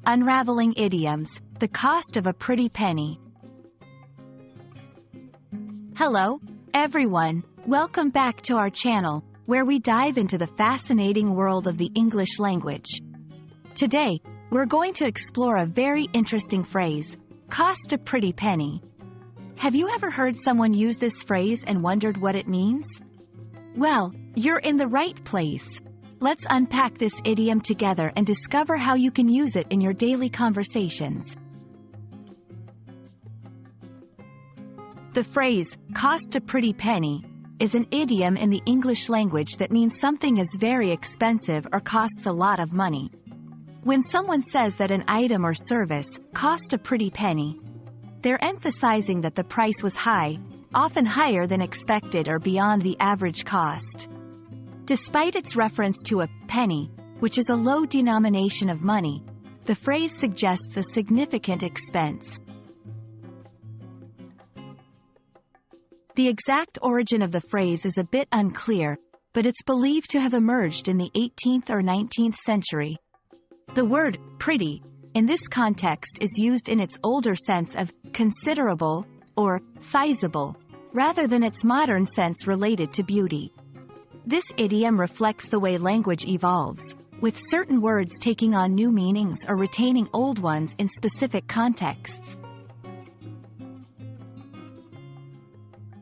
Unraveling Idioms, the cost of a pretty penny. Hello, everyone. Welcome back to our channel, where we dive into the fascinating world of the English language. Today, we're going to explore a very interesting phrase, cost a pretty penny. Have you ever heard someone use this phrase and wondered what it means? Well, you're in the right place. Let's unpack this idiom together and discover how you can use it in your daily conversations. The phrase, cost a pretty penny, is an idiom in the English language that means something is very expensive or costs a lot of money. When someone says that an item or service cost a pretty penny, they're emphasizing that the price was high, often higher than expected or beyond the average cost. Despite its reference to a penny, which is a low denomination of money, the phrase suggests a significant expense. The exact origin of the phrase is a bit unclear, but it's believed to have emerged in the 18th or 19th century. The word pretty, in this context, is used in its older sense of considerable or sizable, rather than its modern sense related to beauty. This idiom reflects the way language evolves, with certain words taking on new meanings or retaining old ones in specific contexts.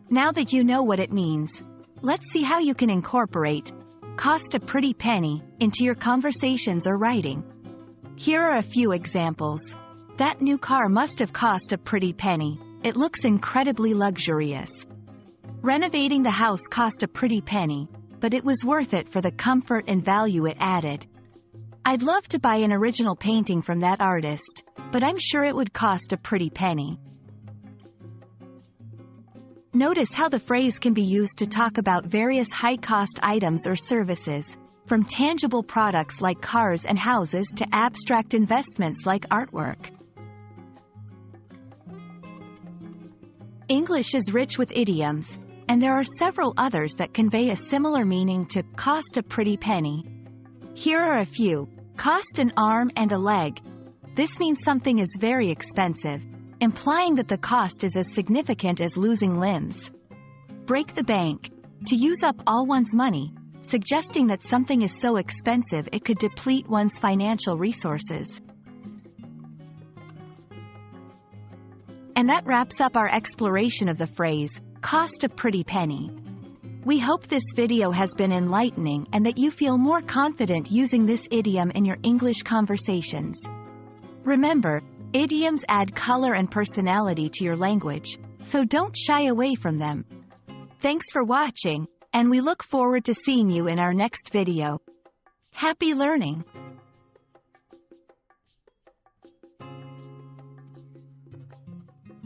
Now that you know what it means, let's see how you can incorporate cost a pretty penny into your conversations or writing. Here are a few examples. That new car must have cost a pretty penny. It looks incredibly luxurious. Renovating the house cost a pretty penny, but it was worth it for the comfort and value it added. I'd love to buy an original painting from that artist, but I'm sure it would cost a pretty penny. Notice how the phrase can be used to talk about various high-cost items or services, from tangible products like cars and houses to abstract investments like artwork. English is rich with idioms, and there are several others that convey a similar meaning to cost a pretty penny. Here are a few. Cost an arm and a leg. This means something is very expensive, implying that the cost is as significant as losing limbs. Break the bank. To use up all one's money, suggesting that something is so expensive it could deplete one's financial resources. And that wraps up our exploration of the phrase, cost a pretty penny. We hope this video has been enlightening and that you feel more confident using this idiom in your English conversations. Remember, idioms add color and personality to your language, so don't shy away from them. Thanks for watching, and we look forward to seeing you in our next video. Happy learning!